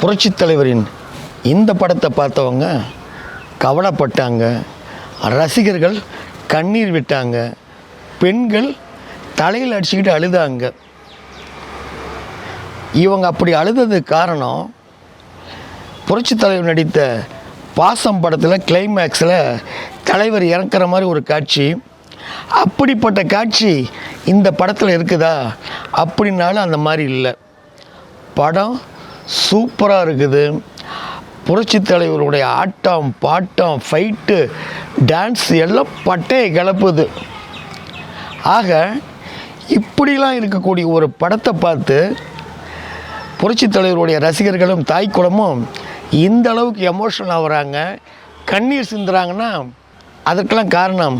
புரட்சித் தலைவரின் இந்த படத்தை பார்த்தவங்க கவலைப்பட்டாங்க, ரசிகர்கள் கண்ணீர் விட்டாங்க, பெண்கள் தலையில் அடிச்சுக்கிட்டு அழுதாங்க. இவங்க அப்படி அழுததுக்கு காரணம், புரட்சித் தலைவர் நடித்த பாசம் படத்தில் கிளைமேக்ஸில் தலைவர் இறக்குற மாதிரி ஒரு காட்சி. அப்படிப்பட்ட காட்சி இந்த படத்தில் இருக்குதா அப்படின்னாலும் அந்த மாதிரி இல்லை. படம் சூப்பராக இருக்குது. புரட்சித் தலைவருடைய ஆட்டம், பாட்டம், ஃபைட்டு, டான்ஸ் எல்லாம் பட்டையை கிளப்புது. ஆக இப்படிலாம் இருக்கக்கூடிய ஒரு படத்தை பார்த்து புரட்சித் தலைவருடைய ரசிகர்களும் தாய்க்குளமும் இந்த அளவுக்கு எமோஷனல் ஆகுறாங்க, கண்ணீர் சிந்துறாங்கன்னா அதற்கெல்லாம் காரணம்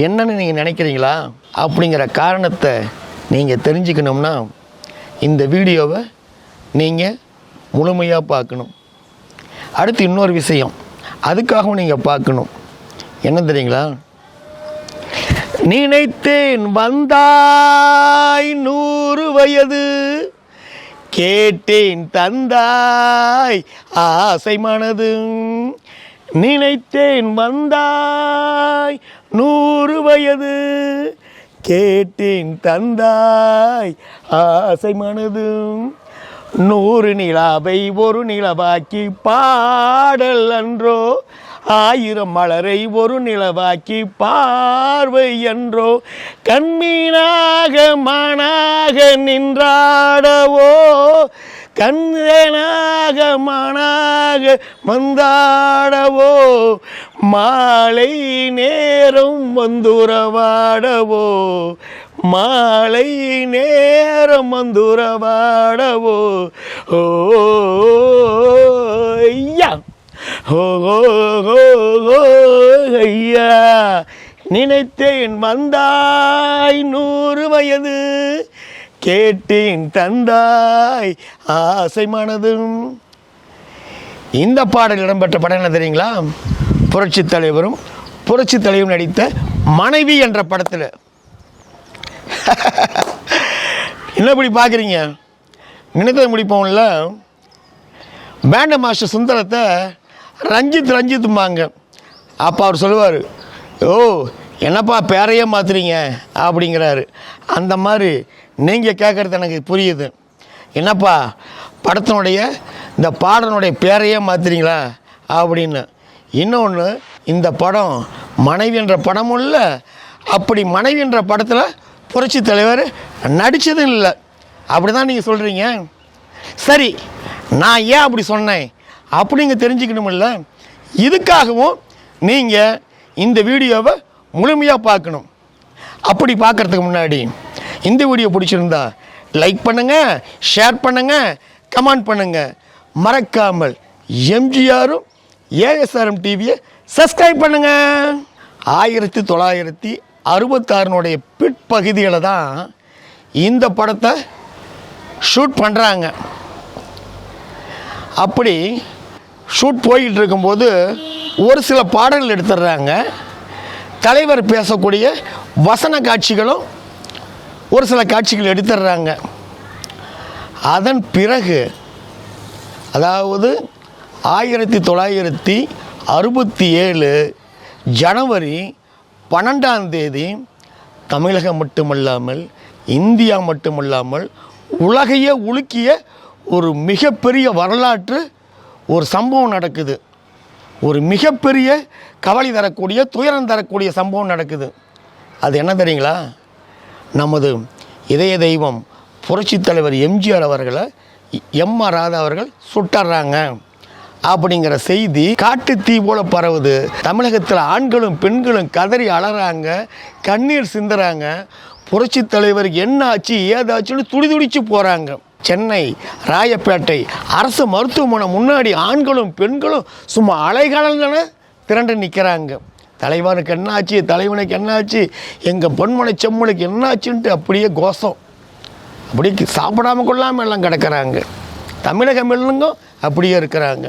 என்னன்னு நீங்கள் நினைக்கிறீங்களா? அப்படிங்கிற காரணத்தை நீங்கள் தெரிஞ்சுக்கணும்னா இந்த வீடியோவை நீங்கள் முழுமையாக பார்க்கணும். அடுத்து இன்னொரு விஷயம், அதுக்காகவும் நீங்கள் பார்க்கணும். என்ன தெரியுங்களா? நினைத்தேன் வந்தாய் 100 வயது, கேட்டேன் தந்தாய் ஆசை மனது. நினைத்தேன் வந்தாய் 100 வயது, கேட்டேன் தந்தாய் ஆசை மனது. 100 நிலாவை ஒரு நிலவாக்கி பாடல் அன்றோ, 1000 மலரை ஒரு நிலவாக்கி பார்வை என்றோ, கண்மீனாக மானாக நின்றாடவோ, கண்ணனாக மானாக வந்தாடவோ, மாலை நேரம் வந்துறவாடவோ, மாலை நேரம் வந்துறவாடவோ. ஓ ஐயா, ஓ ஐயா, நினைத்தேன் வந்தாய் 100 வயது, கேட்டேன் தந்தாய் ஆசை மனதும். இந்த பாடல் இடம்பெற்ற படம் என்ன தெரியுங்களா? புரட்சித் தலைவரும் புரட்சித் தலைவரும் நடித்த மனைவி என்ற படத்தில். என்ன இப்படி பார்க்குறீங்க? நினைத்ததை முடிப்போம்ல. பேண்ட மாஸ்டர் சுந்தரத்தை ரஞ்சித்தும்பாங்க. அப்போ அவர் சொல்லுவார், ஓ என்னப்பா பேரையே மாற்றுறீங்க அப்படிங்கிறாரு. அந்த மாதிரி நீங்கள் கேட்குறது எனக்கு புரியுது. என்னப்பா படத்தினுடைய இந்த பாடனுடைய பேரையே மாற்றுறீங்களா அப்படின்னு. இன்னொன்று, இந்த படம் மனைவி என்ற படமும் இல்லை, அப்படி மனைவி என்ற படத்தில் புரட்சித் தலைவர் நடித்ததும் இல்லை. அப்படி தான் நீங்கள் சொல்கிறீங்க. சரி, நான் ஏன் அப்படி சொன்னேன் அப்படிங்க தெரிஞ்சுக்கணுமில்ல. இதுக்காகவும் நீங்கள் இந்த வீடியோவை முழுமையாக பார்க்கணும். அப்படி பார்க்குறதுக்கு முன்னாடி இந்த வீடியோ பிடிச்சிருந்தா லைக் பண்ணுங்கள், ஷேர் பண்ணுங்கள், கமெண்ட் பண்ணுங்கள். மறக்காமல் எம்ஜிஆரும் ஏஎஸ்ஆர்எம் டிவியை சப்ஸ்கிரைப் பண்ணுங்கள். 1966 பிற்பகுதியில் தான் இந்த படத்தை ஷூட் பண்ணுறாங்க. அப்படி ஷூட் போய்கிட்டு இருக்கும்போது ஒரு சில பாடல்கள் எடுத்துடுறாங்க. தலைவர் பேசக்கூடிய வசன காட்சிகளும் ஒரு சில காட்சிகள் எடுத்துடுறாங்க. அதன் பிறகு, அதாவது 1967 ஜனவரி 12 தமிழகம் மட்டுமல்லாமல் இந்தியா மட்டுமல்லாமல் உலகையே உலுக்கிய ஒரு மிகப்பெரிய வரலாற்று ஒரு சம்பவம் நடக்குது. ஒரு மிகப்பெரிய கவலை தரக்கூடிய, துயரம் தரக்கூடிய சம்பவம் நடக்குது. அது என்ன தெரியுங்களா? நமது இதய தெய்வம் புரட்சித் தலைவர் எம்ஜிஆர் அவர்களை எம்.ஆர். ராதா அவர்கள் சுட்டுறாங்க அப்படிங்கிற செய்தி காட்டு தீ போல பரவுது. தமிழகத்தில் ஆண்களும் பெண்களும் கதறி அழறாங்க, கண்ணீர் சிந்துறாங்க. புரட்சித் தலைவருக்கு என்ன ஆச்சு ஏதாச்சுன்னு துடிதுடிச்சு போகிறாங்க. சென்னை ராயப்பேட்டை அரசு மருத்துவமனை முன்னாடி ஆண்களும் பெண்களும் சும்மா அலைகலந்தன திரண்டு நிற்கிறாங்க. தலைவனுக்கு என்னாச்சு, தலைவனுக்கு என்னாச்சு, எங்கள் பொன்மனை செம்மனுக்கு என்னாச்சுன்ட்டு அப்படியே கோஷம். அப்படியே சாப்பிடாமல் கொள்ளாமல் எல்லாம் கிடக்கிறாங்க. தமிழக மெல்லுங்க அப்படியே இருக்கிறாங்க.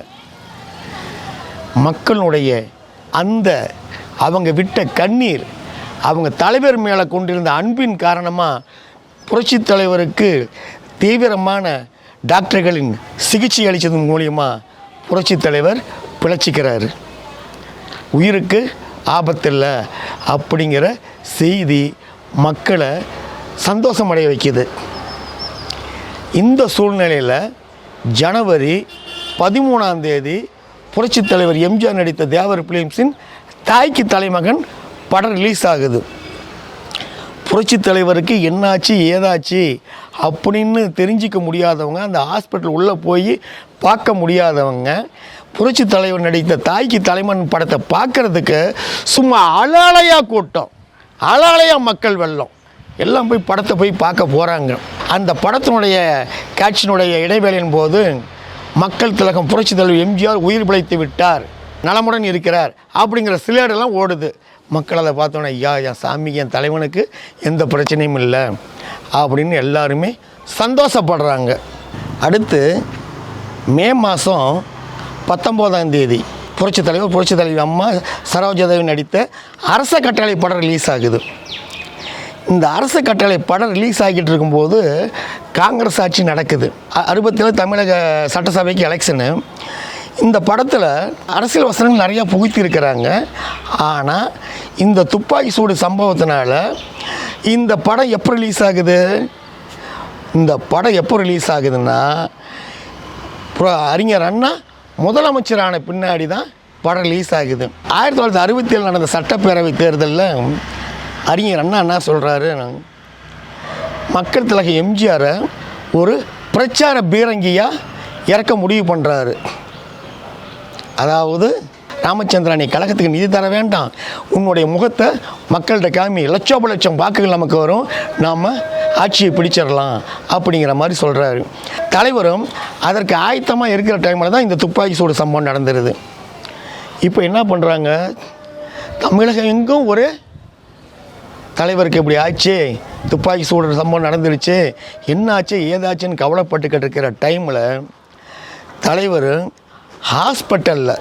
மக்களுடைய அந்த அவங்க விட்ட கண்ணீர், அவங்க தலைவர் மேலே கொண்டிருந்த அன்பின் காரணமாக புரட்சித் தலைவருக்கு தீவிரமான டாக்டர்களின் சிகிச்சை அளித்ததன் மூலிமா புரட்சித் தலைவர் பிழைச்சிக்கிறாரு. உயிருக்கு ஆபத்தில்லை அப்படிங்கிற செய்தி மக்களை சந்தோஷமடைய வைக்குது. இந்த சூழ்நிலையில் ஜனவரி 13 புரட்சித் தலைவர் எம்ஜிஆர் நடித்த தேவர் பிலிம்ஸின் தாய்க்கு தலைமகன் படம் ரிலீஸ் ஆகுது. புரட்சித் தலைவருக்கு என்னாச்சு ஏதாச்சு அப்படின்னு தெரிஞ்சிக்க முடியாதவங்க, அந்த ஹாஸ்பிட்டல் உள்ளே போய் பார்க்க முடியாதவங்க புரட்சித் தலைவர் நடித்த தாய்க்கு தலைமகன் படத்தை பார்க்குறதுக்கு சும்மா அலாலையாக கூட்டம், அலாலையாக மக்கள் வெள்ளம் எல்லாம் போய் படத்தை போய் பார்க்க போகிறாங்க. அந்த படத்தினுடைய காட்சியினுடைய இடைவேளையின் போது மக்கள் திலகம் புரட்சித் தலைவர் எம்ஜிஆர் உயிர் பிழைத்து விட்டார், நலமுடன் இருக்கிறார் அப்படிங்கிற சிலேடெல்லாம் ஓடுது. மக்கள் அதை பார்த்தோன்னே ஐயா என் சாமி என் தலைவனுக்கு எந்த பிரச்சனையும் இல்லை அப்படின்னு எல்லாருமே சந்தோஷப்படுறாங்க. அடுத்து மே மாதம் 19 புரட்சித் தலைவி அம்மா சரோஜாதேவி நடித்த அரச கட்டளை படம் ரிலீஸ் ஆகுது. இந்த அரச கட்டளை படம் ரிலீஸ் ஆகிட்டு இருக்கும்போது காங்கிரஸ் ஆட்சி நடக்குது. 67 தமிழக சட்டசபைக்கு எலெக்ஷனு. இந்த படத்தில் அரசியல் வசனங்கள் நிறையா புகுத்திருக்கிறாங்க. ஆனால் இந்த துப்பாக்கி சூடு சம்பவத்தினால இந்த படம் எப்போ ரிலீஸ் ஆகுது? இந்த படம் எப்போ ரிலீஸ் ஆகுதுன்னா அறிஞர் அண்ணா முதலமைச்சரான பின்னாடி தான் படம் ரிலீஸ் ஆகுது. 1967 நடந்த சட்டப்பேரவை தேர்தலில் அறிஞர் அண்ணா என்ன சொல்கிறாரு, மக்கள் திலக எம்ஜிஆரை ஒரு பிரச்சார பீரங்கியாக இறக்க முடிவு பண்ணுறாரு. அதாவது ராமச்சந்திரன் நீ கழகத்துக்கு நிதி தர வேண்டாம், உன்னுடைய முகத்தை மக்கள்கிட்ட காமி, லட்சோப வாக்குகள் நமக்கு வரும், நாம் ஆட்சியை பிடிச்சிடலாம் அப்படிங்கிற மாதிரி சொல்கிறாரு. தலைவரும் அதற்கு ஆயத்தமாக இருக்கிற டைமில் தான் இந்த துப்பாக்கி சூடு சம்பவம் நடந்துருது. இப்போ என்ன பண்ணுறாங்க, தமிழகம் எங்கும் ஒரு தலைவருக்கு இப்படி ஆச்சு, துப்பாக்கி சூடு சம்பவம் நடந்துருச்சு, என்ன ஆச்சு ஏதாச்சுன்னு கவலைப்பட்டுக்கிட்டு இருக்கிற டைமில் தலைவர் ஹாஸ்பிட்டலில்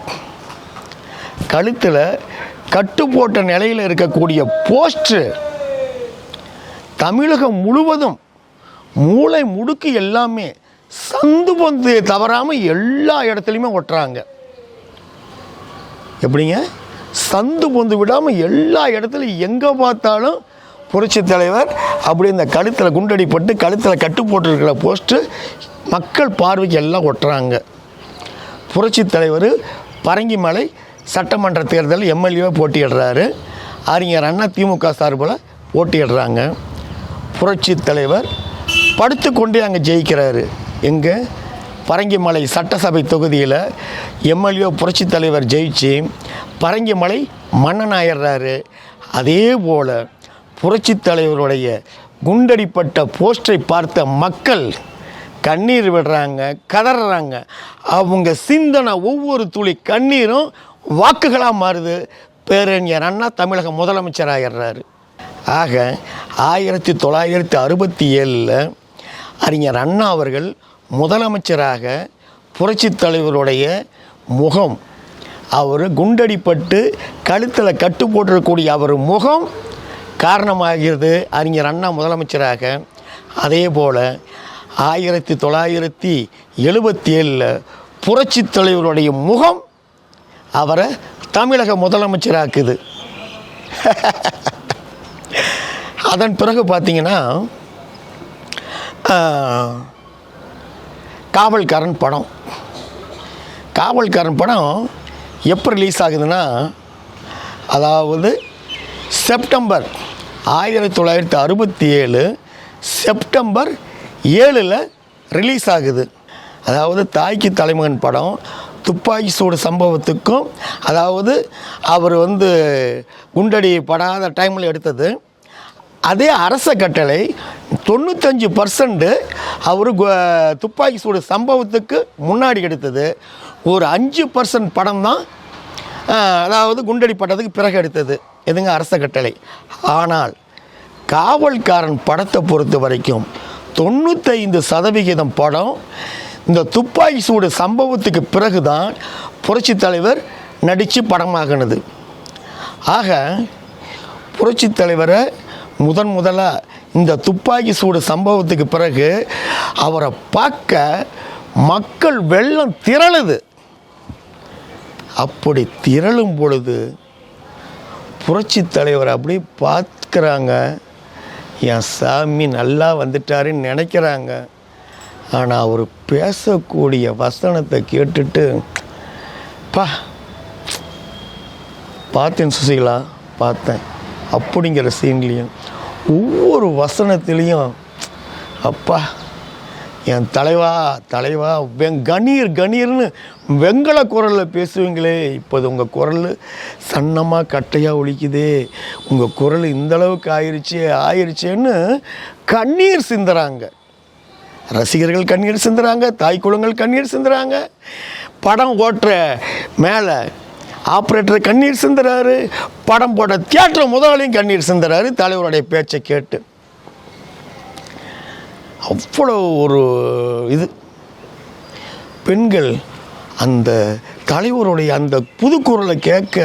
கழுத்தில் கட்டு போட்ட நிலையில் இருக்கக்கூடிய போஸ்ட்ரு தமிழகம் முழுவதும் மூளை முடுக்கு எல்லாமே சந்து பொந்து தவறாமல் எல்லா இடத்துலையுமே ஒட்டுறாங்க. எப்படிங்க சந்து பொந்து விடாமல் எல்லா இடத்துலையும் எங்கே பார்த்தாலும் புரட்சித் தலைவர் அப்படி இந்த கழுத்தில் குண்டடிப்பட்டு கழுத்தில் கட்டு போட்டிருக்கிற போஸ்ட்டு மக்கள் பார்வைக்கு எல்லாம் ஒட்டுறாங்க. புரட்சித் தலைவர் பரங்கிமலை சட்டமன்ற தேர்தலில் எம்எல்ஏவை போட்டியிடுறாரு. அறிஞர் அண்ணா திமுக சார்பில் போட்டியிடுறாங்க. புரட்சித் தலைவர் படுத்துக்கொண்டே அங்கே ஜெயிக்கிறாரு. எங்கே பரங்கிமலை சட்டசபை தொகுதியில் எம்எல்ஏ புரட்சித் தலைவர் ஜெயிச்சு பரங்கிமலை மன்னன் ஆயிடுறாரு. அதே போல் புரட்சித் தலைவருடைய குண்டடிப்பட்ட போஸ்டரை பார்த்த மக்கள் கண்ணீர் விடுறாங்க, கதறாங்க. அவங்க சிந்தனை ஒவ்வொரு துளி கண்ணீரும் வாக்குகளாக மாறுது. பேரறிஞர் அண்ணா தமிழக முதலமைச்சர் ஆகிடுறாரு. ஆக 1967 அறிஞர் அண்ணா அவர்கள் முதலமைச்சராக புரட்சித் தலைவருடைய முகம், அவர் குண்டடிப்பட்டு கழுத்தில் கட்டு போட்டிருக்கக்கூடிய அவர் முகம் காரணமாகிறது அறிஞர் அண்ணா முதலமைச்சராக. அதே போல் 1977 புரட்சித் தலைவருடைய முகம் அவரை தமிழக முதலமைச்சராக்குது. அதன் பிறகு பார்த்திங்கன்னா காவல்காரன் படம் எப்போ ரிலீஸ் ஆகுதுன்னா, அதாவது செப்டம்பர் 1967 செப்டம்பர் 7 ரிலீஸ் ஆகுது. அதாவது தாய்க்கு தலைமகன் படம் துப்பாக்கி சூடு சம்பவத்துக்கும், அதாவது அவர் குண்டடி படாத டைமில் எடுத்தது. அதே அரச கட்டளை 95% அவர் துப்பாக்கி சூடு சம்பவத்துக்கு முன்னாடி எடுத்தது. ஒரு 5% படம் தான் அதாவது குண்டடி பட்டதுக்கு பிறகு எடுத்தது. எதுங்க அரச கட்டளை. ஆனால் காவல்காரன் படத்தை பொறுத்த வரைக்கும் 95% படம் இந்த துப்பாக்கி சூடு சம்பவத்துக்கு பிறகு தான் புரட்சித் தலைவர் நடித்து படமாகினது. ஆக புரட்சித் தலைவரை முதலாக இந்த துப்பாக்கி சூடு சம்பவத்துக்கு பிறகு அவரை பார்க்க மக்கள் வெள்ளம் திரளுது. அப்படி திரளும் பொழுது புரட்சி தலைவர் அப்படி பார்க்குறாங்க, என் சாமி நல்லா வந்துட்டாருன்னு நினைக்கிறாங்க. ஆனால் அவர் பேசக்கூடிய வசனத்தை கேட்டுட்டு பார்த்தேன் சுசீலா, பார்த்தேன். அப்படிங்கிற சீன்லேயும் ஒவ்வொரு வசனத்துலேயும் அப்பா என் தலைவா தலைவா கணீர் கணீர்னு வெங்கல குரலில் பேசுவீங்களே, இப்போது உங்கள் குரல் சன்னமாக கட்டையாக ஒலிக்குதே, உங்கள் குரல் இந்தளவுக்கு ஆயிடுச்சேன்னு கண்ணீர் சிந்துறாங்க. ரசிகர்கள் கண்ணீர் சிந்துறாங்க, தாய் குளங்கள் கண்ணீர் சிந்துறாங்க, படம் ஓட்டுற மேலே ஆப்ரேட்டர் கண்ணீர் சிந்துறாரு, படம் போட்ட தியேட்டர் முதலாளியும் கண்ணீர் சிந்துறாரு தலைவருடைய பேச்சை கேட்டு. அவ்வளோ ஒரு இது. பெண்கள் அந்த தலைவருடைய அந்த புது குரலை கேட்க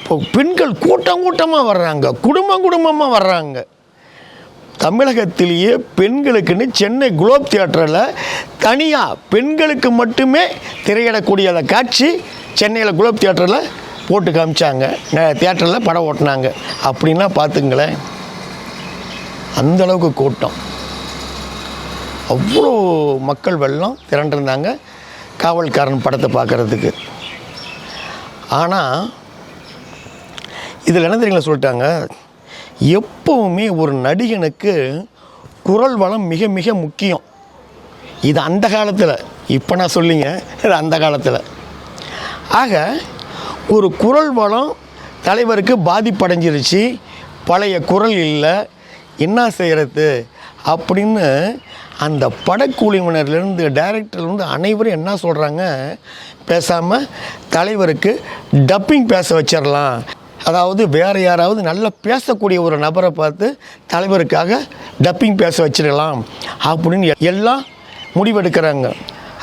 இப்போ பெண்கள் கூட்டம் கூட்டமாக வர்றாங்க, குடும்பமாக வர்றாங்க. தமிழகத்திலேயே பெண்களுக்குன்னு சென்னை குளோப் தியேட்டரில் தனியாக பெண்களுக்கு மட்டுமே திரையிடக்கூடிய அந்த காட்சி சென்னையில் குளோப் தியேட்டரில் போட்டு காமிச்சாங்க, தியேட்டரில் படம் ஓட்டினாங்க. அப்படின்னா பார்த்துங்களேன், அந்தளவுக்கு கூட்டம், அவ்வளோ மக்கள் வெள்ளம் திரண்டிருந்தாங்க காவல்காரன் படத்தை பார்க்குறதுக்கு. ஆனால் இதில் என்ன தெரியுங்களா சொல்லிட்டாங்க, எப்போவுமே ஒரு நடிகனுக்கு குரல் வளம் மிக மிக முக்கியம். இது அந்த காலத்தில், இப்போ நான் சொல்லிங்க, இது அந்த காலத்தில். ஆக ஒரு குரல் வளம் தலைவருக்கு பாதிப்படைஞ்சிருச்சு, பழைய குரல் இல்லை, என்ன செய்கிறது அப்படின்னு அந்த படக்குழுவினர்லேருந்து டைரக்டர்லேருந்து அனைவரும் என்ன சொல்கிறாங்க, பேசாமல் தலைவருக்கு டப்பிங் பேச வச்சிடலாம், அதாவது வேறு யாராவது நல்லா பேசக்கூடிய ஒரு நபரை பார்த்து தலைவருக்காக டப்பிங் பேச வச்சிடலாம் அப்படின்னு எல்லாம் முடிவெடுக்கிறாங்க.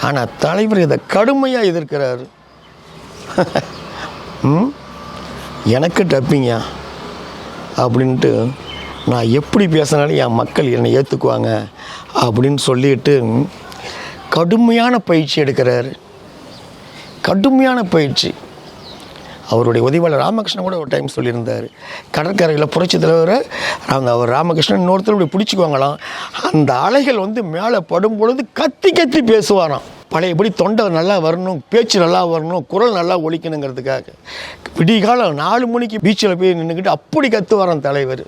ஆனால் தலைவர் இதை கடுமையாக எதிர்க்கிறாரு. எனக்கு டப்பிங்கா அப்படின்ட்டு, நான் எப்படி பேசினாலும் என் மக்கள் என்னை ஏற்றுக்குவாங்க அப்படின்னு சொல்லிட்டு கடுமையான பயிற்சி எடுக்கிறாரு. கடுமையான பயிற்சி. அவருடைய உதவியாளர் ராமகிருஷ்ணன் கூட ஒரு டைம் சொல்லியிருந்தார், கடற்கரையில் புரட்சி தலைவர் அவர் ராமகிருஷ்ணன் இன்னொருத்தர் இப்படி பிடிச்சிக்குவாங்களாம், அந்த அலைகள் வந்து மேலே படும் பொழுது கத்தி கத்தி பேசுவாராம். பழையபடி தொண்டை நல்லா வரணும், பேச்சு நல்லா வரணும், குரல் நல்லா ஒலிக்கணுங்கிறதுக்காக விடிகாலம் 4 மணிக்கு பீச்சில் போய் நின்றுக்கிட்டு அப்படி கத்துவாராம் தலைவர்.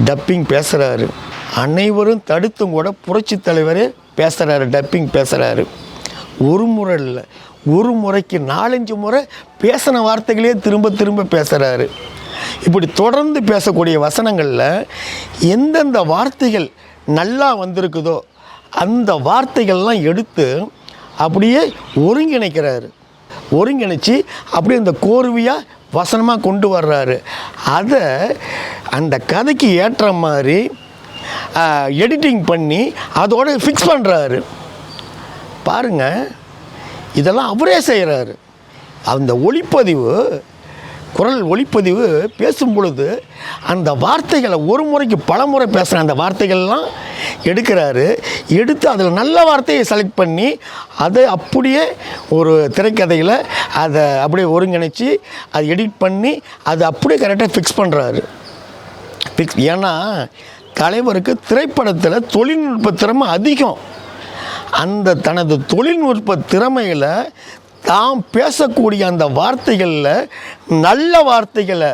டப்பிங் பேசுகிறாரு, அனைவரும் தடுத்தும் கூட புரட்சி தலைவரே பேசுகிறாரு, டப்பிங் பேசுகிறாரு. ஒரு முறை இல்லை, ஒரு முறைக்கு 4-5 முறை பேசின வார்த்தைகளே திரும்ப திரும்ப பேசுகிறாரு. இப்படி தொடர்ந்து பேசக்கூடிய வசனங்களில் எந்தெந்த வார்த்தைகள் நல்லா வந்திருக்குதோ அந்த வார்த்தைகள்லாம் எடுத்து அப்படியே ஒருங்கிணைக்கிறாரு. ஒருங்கிணைச்சி அப்படியே இந்த கோர்வையாக வசனமாக கொண்டு வர்றாரு. அதை அந்த கதைக்கு ஏற்ற மாதிரி எடிட்டிங் பண்ணி அதோட ஃபிக்ஸ் பண்ணுறாரு. பாருங்கள், இதெல்லாம் அவரே செய்கிறாரு. அந்த ஒளிப்பதிவு, குரல் ஒளிப்பதிவு பேசும் பொழுது அந்த வார்த்தைகளை ஒரு முறைக்கு பல முறை பேசுகிற அந்த வார்த்தைகள்லாம் எடுக்கிறாரு. எடுத்து அதில் நல்ல வார்த்தையை செலக்ட் பண்ணி அதை அப்படியே ஒரு திரைக்கதையில் அதை அப்படியே ஒருங்கிணைச்சி அதை எடிட் பண்ணி அதை அப்படியே கரெக்டாக ஃபிக்ஸ் பண்ணுறாரு. ஏன்னா தலைவருக்கு திரைப்படத்தில் தொழில்நுட்ப திறமை அதிகம். அந்த தனது தொழில்நுட்ப திறமையில் தாம் பேசக்கூடிய அந்த வார்த்தைகளில் நல்ல வார்த்தைகளை,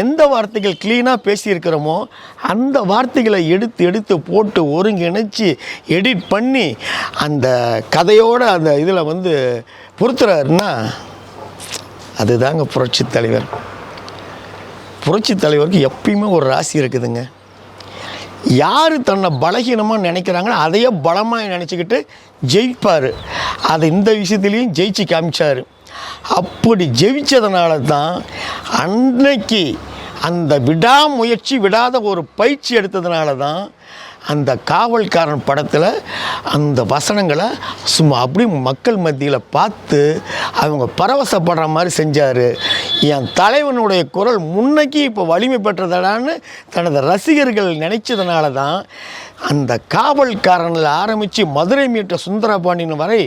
எந்த வார்த்தைகள் க்ளீனாக பேசியிருக்கிறோமோ அந்த வார்த்தைகளை எடுத்து எடுத்து போட்டு ஒருங்கிணைச்சி எடிட் பண்ணி அந்த கதையோட அந்த இதில் வந்து பொறுத்துறாருன்னா அதுதாங்க புரட்சி தலைவர். புரட்சி தலைவருக்கு எப்பயுமே ஒரு ராசி இருக்குதுங்க. யார் தன்னை பலகீனமாக நினைக்கிறாங்களோ அதையே பலமாக நினச்சிக்கிட்டு ஜெயிப்பார். அதை இந்த விஷயத்துலேயும் ஜெயிச்சு காமிச்சார். அப்படி ஜெயிச்சதுனால தான் அன்னைக்கு அந்த விடாமுயற்சி, விடாத ஒரு பயிற்சி எடுத்ததுனால தான் அந்த காவல்காரன் படத்தில் அந்த வசனங்களை சும்மா அப்படி மக்கள் மத்தியில் பார்த்து அவங்க பரவசப்படுற மாதிரி செஞ்சார். என் தலைவனுடைய குரல் முன்னைக்கு இப்போ வலிமை பெற்றதடான்னு தனது ரசிகர்கள் நினைச்சதுனால தான் அந்த காவல்காரனில் ஆரம்பித்து மதுரை மீட்ட சுந்தரபாண்டியன் வரை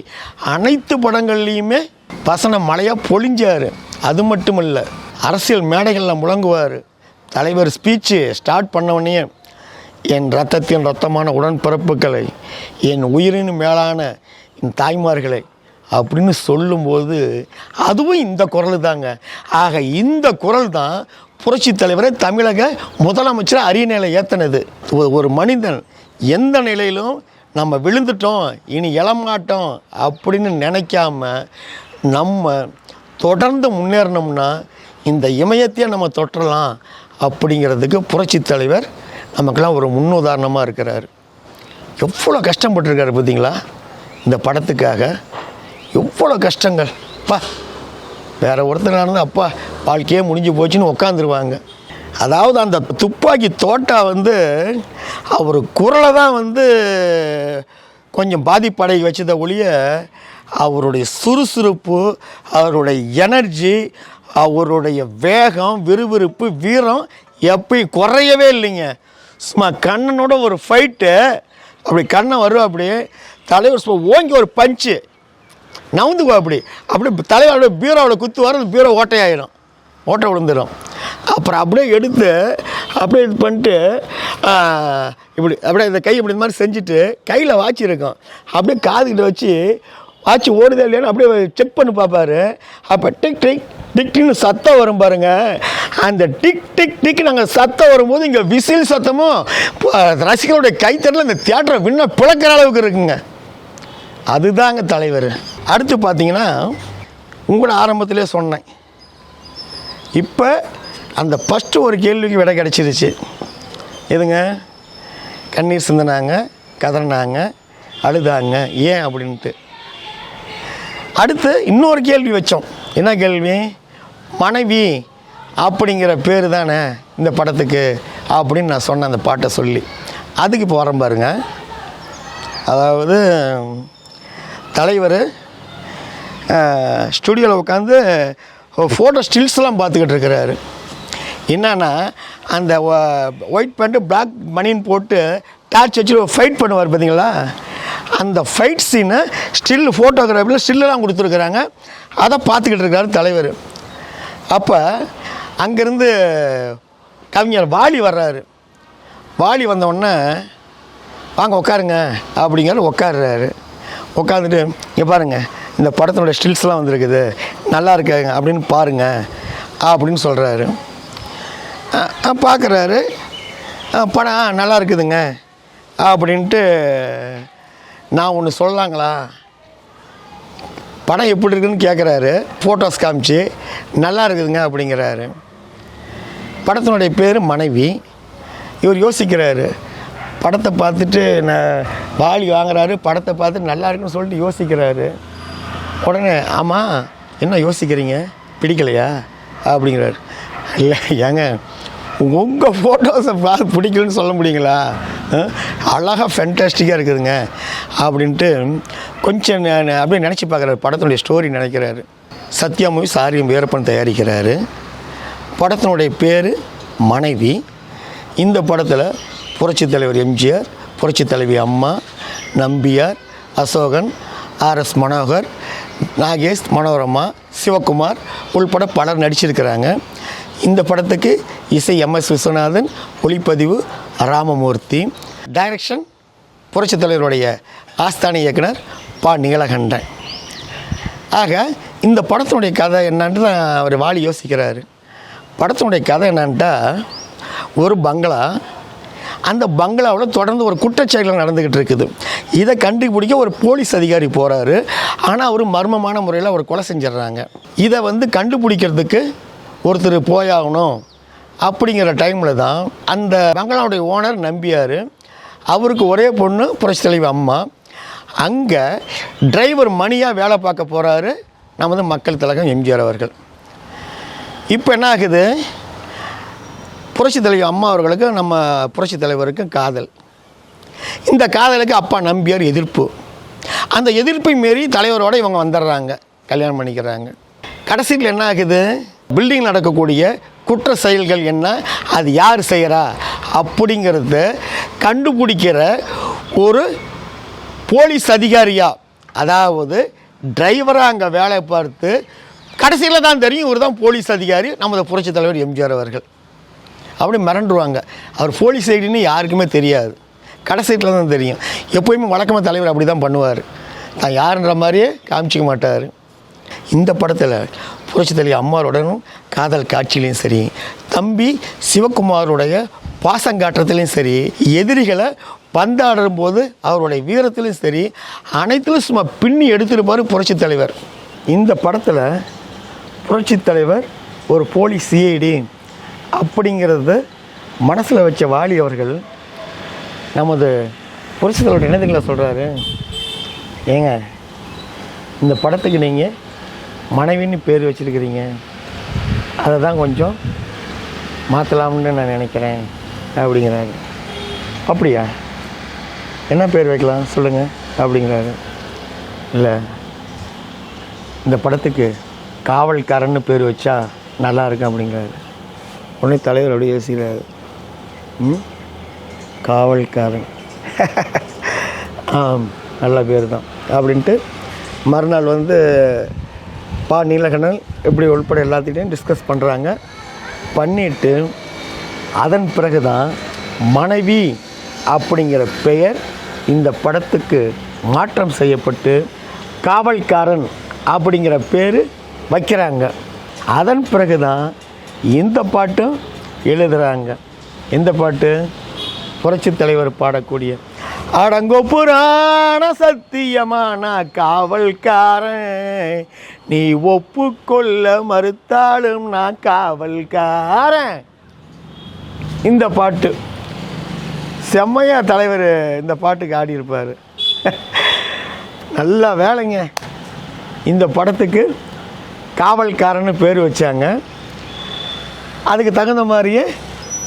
அனைத்து படங்கள்லேயுமே வசனம் மழையாக பொழிஞ்சார். அது மட்டும் இல்லை, அரசியல் மேடைகளில் முழங்குவார். தலைவர் ஸ்பீச்சு ஸ்டார்ட் பண்ணவனே, என் இரத்தத்தின் இரத்தமான உடன்பிறப்புகளை, என் உயிரின் மேலான என் தாய்மார்களை அப்படின்னு சொல்லும்போது அதுவும் இந்த குரல் தாங்க. ஆக இந்த குரல் தான் புரட்சி தலைவரை தமிழக முதலமைச்சர் அரியணையில் ஏற்றினது. ஒரு மனிதன் எந்த நிலையிலும் நம்ம விழுந்துட்டோம் இனி எழமாட்டோம் அப்படின்னு நினைக்காம நம்ம தொடர்ந்து முன்னேறணும்னா இந்த இமயத்தையே நம்ம தொற்றலாம் அப்படிங்கிறதுக்கு புரட்சி தலைவர் நமக்கெல்லாம் ஒரு முன்னுதாரணமாக இருக்கிறார். எவ்வளோ கஷ்டப்பட்டுருக்காரு பார்த்தீங்களா இந்த படத்துக்காக, எவ்வளோ கஷ்டங்கள். வேறு ஒருத்தர் நடந்து அப்பா வாழ்க்கையே முடிஞ்சு போச்சுன்னு உட்காந்துருவாங்க. அதாவது அந்த துப்பாக்கி தோட்டா அவர் குரலை தான் கொஞ்சம் பாதிப்படை வச்சதை ஒழிய அவருடைய சுறுசுறுப்பு, அவருடைய எனர்ஜி, அவருடைய வேகம், விறுவிறுப்பு, வீரம் எப்பயும் குறையவே இல்லைங்க. சும்மா கண்ணனோட ஒரு ஃபைட்டு, அப்படி கண்ணை வரும், அப்படியே தலைவர் சும்மா ஓங்கி ஒரு பஞ்சு நவுந்துக்குவா, அப்படி தலைவரோட பீரோவில் குத்துவார், அந்த பீரோ ஓட்டையாயிடும், ஓட்டை விழுந்துடும். அப்புறம் அப்படியே எடுத்து அப்படியே இது பண்ணிட்டு அப்படியே இந்த கை இப்படி இந்த மாதிரி செஞ்சுட்டு கையில் வாட்ச் இருக்கும், அப்படியே காதுகிட்ட வச்சு வாட்ச் ஓடுதே இல்லையான்னு அப்படியே செக் பண்ணி பார்ப்பாரு. அப்போ டிக் டிக் டிக்னு சத்தம் வரும் பாருங்க. அந்த டிக் டிக் டிக் நாங்கள் சத்தம் வரும்போது இங்கே விசில் சத்தமும் ரசிகர்களுடைய கைத்தட்டல இந்த தியேட்டரை விண்ண பிளக்கிற அளவுக்கு இருக்குங்க. அதுதாங்க தலைவர். அடுத்து பார்த்தீங்கன்னா உங்களோட ஆரம்பத்திலே சொன்னேன், இப்போ அந்த ஃபஸ்ட்டு ஒரு கேள்விக்கு விடை கிடச்சிருச்சு. எதுங்க? கண்ணீர் சிந்தினாங்க, கதறினாங்க, அழுதாங்க, ஏன் அப்படின்ட்டு. அடுத்து இன்னொரு கேள்வி வச்சோம். என்ன கேள்வி? மனைவி அப்படிங்கிற பேர் தானே இந்த படத்துக்கு அப்படின்னு நான் சொன்னேன் அந்த பாட்டை சொல்லி. அதுக்கு இப்போ வரேன் பாருங்க. அதாவது தலைவர் ஸ்டுடியோவில் உட்காந்து ஃபோட்டோ ஸ்டில்ஸ்லாம் பார்த்துக்கிட்டு இருக்கிறாரு. என்னன்னா அந்த ஒயிட் பேண்ட்டு பிளாக் மணின்னு போட்டு டார்ச் வச்சு ஃபைட் பண்ணுவார் பார்த்தீங்களா, அந்த ஃபைட் சீனை ஸ்டில் ஃபோட்டோகிராஃபியில் ஸ்டில்லாம் கொடுத்துருக்குறாங்க. அதை பார்த்துக்கிட்டு இருக்காரு தலைவர். அப்போ அங்கேருந்து கவிஞர் வாலி வர்றாரு. வாலி வந்தவுடனே வாங்க உட்காருங்க அப்படிங்கிற உட்காடுறாரு. உட்காந்துட்டு இங்கே பாருங்கள், இந்த படத்தினுடைய ஸ்டில்ஸ்லாம் வந்துருக்குது, நல்லா இருக்காங்க அப்படின்னு பாருங்கள் அப்படின்னு சொல்கிறாரு. பார்க்குறாரு, படம் நல்லா இருக்குதுங்க அப்படின்ட்டு. நான் ஒன்று சொல்லலாங்களா, படம் எப்படி இருக்குதுன்னு கேட்குறாரு. ஃபோட்டோஸ் காமிச்சு நல்லா இருக்குதுங்க அப்படிங்கிறாரு. படத்தினுடைய பேர் மனைவி. இவர் யோசிக்கிறாரு, படத்தை பார்த்துட்டு நான் வாலி வாங்குறாரு, படத்தை பார்த்துட்டு நல்லா இருக்குன்னு சொல்லிட்டு யோசிக்கிறாரு. உடனே ஆமாம் என்ன யோசிக்கிறீங்க, பிடிக்கலையா அப்படிங்கிறாரு. இல்லை ஏங்க, உங்கள் ஃபோட்டோஸை பார்த்து பிடிக்கலன்னு சொல்ல முடியுங்களா, அழகாக ஃபென்டாஸ்டிக்காக இருக்குதுங்க அப்படின்ட்டு கொஞ்சம் அப்படியே நினச்சி பார்க்குறாரு. படத்தினுடைய ஸ்டோரி நினைக்கிறாரு. சத்யா மூவிஸ் ஆரியம் வீரப்பன் தயாரிக்கிறாரு. படத்தினுடைய பேர் மனைவி. இந்த படத்தில் புரட்சித் தலைவர் எம்ஜிஆர், புரட்சித் தலைவி அம்மா, நம்பியார், அசோகன், ஆர்எஸ் மனோகர், நாகேஷ், மனோரமா, சிவகுமார் உள்பட பலர் நடிச்சிருக்கிறாங்க. இந்த படத்துக்கு இசை எம்எஸ் விஸ்வநாதன், ஒளிப்பதிவு ராமமூர்த்தி, டைரக்ஷன் புரட்சித் தலைவருடைய ஆஸ்தான இயக்குனர் பா நீலகண்டன். ஆக இந்த படத்தினுடைய கதை என்னான்ட்டு தான் அவர் வாலி யோசிக்கிறாரு. படத்தினுடைய கதை என்னான்ட்டா, ஒரு பங்களா, அந்த பங்களாவில் தொடர்ந்து ஒரு குற்றச்செயல்கள் நடந்துக்கிட்டு இருக்குது. இதை கண்டுபிடிக்க ஒரு போலீஸ் அதிகாரி போகிறாரு. ஆனால் அவர் மர்மமான முறையில் அவர் கொலை செஞ்சிடுறாங்க. இதை கண்டுபிடிக்கிறதுக்கு ஒருத்தர் போயாகணும் அப்படிங்கிற டைமில் தான் அந்த பங்களாவுடைய ஓனர் நம்பியார். அவருக்கு ஒரே பொண்ணு புரட்சி தலைவி அம்மா. அங்கே டிரைவர் மணியாக வேலை பார்க்க போகிறாரு நமது மக்கள் திலகம் எம்ஜிஆர் அவர்கள். இப்போ என்ன ஆகுது, புரட்சி தலைவி அம்மா அவர்களுக்கு நம்ம புரட்சி தலைவருக்கு காதல். இந்த காதலுக்கு அப்பா நம்பியார் எதிர்ப்பு. அந்த எதிர்ப்பை மீறி தலைவரோடு இவங்க வந்துடுறாங்க, கல்யாணம் பண்ணிக்கிறாங்க. கடைசியில் என்ன ஆகுது, பில்டிங் நடக்கக்கூடிய குற்ற செயல்கள் என்ன, அது யார் செய்கிறா அப்படிங்கிறத கண்டுபிடிக்கிற ஒரு போலீஸ் அதிகாரியா, அதாவது டிரைவராக அங்கே வேலை பார்த்து கடைசியில் தான் தெரியும் இவர் தான் போலீஸ் அதிகாரி நமது புரட்சித் தலைவர் எம்ஜிஆர் அவர்கள். அப்படி மிரண்டுருவாங்க. அவர் போலீஸ் ஐடின்னு யாருக்குமே தெரியாது, கடைசியில் தான் தெரியும். எப்போயுமே வழக்கமாக தலைவர் அப்படி தான் பண்ணுவார், தான் யாருன்ற மாதிரியே காமிச்சிக்க மாட்டார். இந்த படத்தில் புரட்சித் தலைவர் அம்மாவுடனும் காதல் காட்சியிலையும் சரி, தம்பி சிவகுமாருடைய பாசங்காற்றத்துலேயும் சரி, எதிரிகளை பந்தாடும் போது அவருடைய வீரத்திலையும் சரி, அனைத்திலும் சும்மா பின்னி எடுத்துருப்பார் புரட்சித் தலைவர். இந்த படத்தில் புரட்சித் தலைவர் ஒரு போலீஸ் சிஐடி அப்படிங்கிறது மனசில் வச்ச வாலி அவர்கள் நமது புரட்சித் தலைவர் இணையங்களை சொல்கிறாரு, ஏங்க இந்த படத்துக்கு நீங்கள் மனைவின்னு பேர் வச்சுருக்கிறீங்க, அதை தான் கொஞ்சம் மாற்றலாம்னு நான் நினைக்கிறேன் அப்படிங்கிறாரு. அப்படியா, என்ன பேர் வைக்கலாம் சொல்லுங்கள் அப்படிங்கிறாரு. இல்லை, இந்த படத்துக்கு காவல்காரன்னு பேர் வச்சா நல்லா இருக்கும் அப்படிங்கிறாரு. உடனே தலைவர் அப்படியே யோசிக்கிறாரு, காவல்காரன் நல்ல பேர் தான் அப்படின்ட்டு மறுநாள் வந்து நீலகண்ணன் இப்படி உள்பட எல்லாத்திட்டையும் டிஸ்கஸ் பண்ணுறாங்க. பண்ணிவிட்டு அதன் பிறகு தான் மனைவி அப்படிங்கிற பெயர் இந்த படத்துக்கு மாற்றம் செய்யப்பட்டு காவல்காரன் அப்படிங்கிற பேர் வைக்கிறாங்க. அதன் பிறகு தான் இந்த பாட்டும் எழுதுகிறாங்க. இந்த பாட்டு புரட்சித் தலைவர் பாடக்கூடிய அடங்கோ புராண சத்தியமான காவல்காரன், நீ ஒப்புக்கொள்ள மறுத்தாலும் நான் காவல்காரன். இந்த பாட்டு செம்மையாக தலைவர் இந்த பாட்டுக்கு ஆடியிருப்பார். நல்லா வேலைங்க, இந்த படத்துக்கு காவல்காரன்னு பேர் வச்சாங்க. அதுக்கு தகுந்த மாதிரியே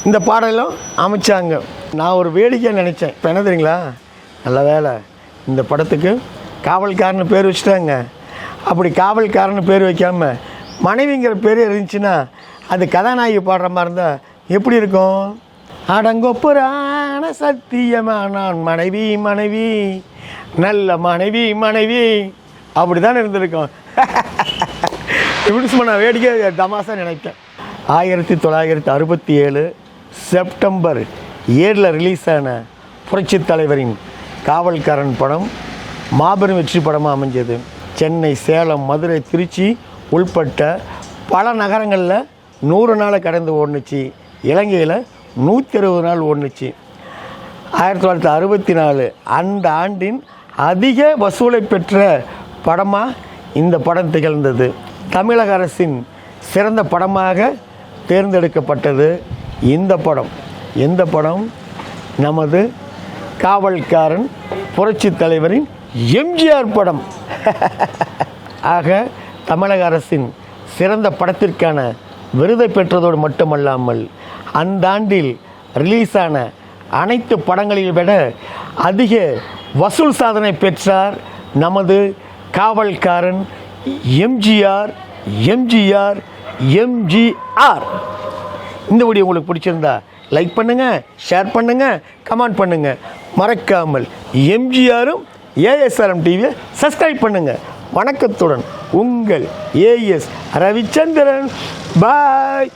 இந்த பாடலும் அமைச்சாங்க. நான் ஒரு வேடிக்கையாக நினச்சேன். இப்போ என்ன தெரியுங்களா, நல்ல வேலை இந்த படத்துக்கு காவல்காரன்னு பேர் வச்சுட்டாங்க. அப்படி காவல்காரன்னு பேர் வைக்காமல் மனைவிங்கிற பேர் இருந்துச்சுன்னா அது கதாநாயகி பாடுற மாதிரி இருந்தால் எப்படி இருக்கும்? அடங்கொப்புரான சத்தியமாக நான் மனைவி மனைவி, நல்ல மனைவி மனைவி, அப்படி தான் இருந்திருக்கும். இப்படி சும்மா நான் வேடிக்கை தமாசா நினைப்பேன். 1967 செப்டம்பர் 7 ரிலீஸ் ஆன புரட்சித் தலைவரின் காவல்காரன் படம் மாபெரும் வெற்றி படமாக அமைஞ்சது. சென்னை, சேலம், மதுரை, திருச்சி உள்பட்ட பல நகரங்களில் 100 நாளை கடந்து ஓடுனுச்சு. இலங்கையில் 120 நாள் ஓடுனுச்சு. 1964 அந்த ஆண்டின் அதிக வசூலை பெற்ற படமாக இந்த படம் திகழ்ந்தது. தமிழக அரசின் சிறந்த படமாக தேர்ந்தெடுக்கப்பட்டது இந்த படம். எந்த படம்? நமது காவல்காரன் புரட்சித் தலைவரின் எம்ஜிஆர் படம். ஆக தமிழக அரசின் சிறந்த படத்திற்கான விருதை பெற்றதோடு மட்டுமல்லாமல் அந்த ஆண்டில் ரிலீஸ் ஆன அனைத்து படங்களில் விட அதிக வசூல் சாதனை பெற்றார் நமது காவல்காரன் எம்ஜிஆர். எம்ஜிஆர் எம்ஜிஆர். இந்த வீடியோ உங்களுக்கு பிடிச்சிருந்தா லைக் பண்ணுங்கள், ஷேர் பண்ணுங்கள், கமெண்ட் பண்ணுங்கள். மறக்காமல் எம்ஜிஆரும் ஏஎஸ்ஆர்எம் டிவியை சப்ஸ்கிரைப் பண்ணுங்கள். வணக்கத்துடன் உங்கள் ஏஎஸ் ரவிச்சந்திரன். பாய்.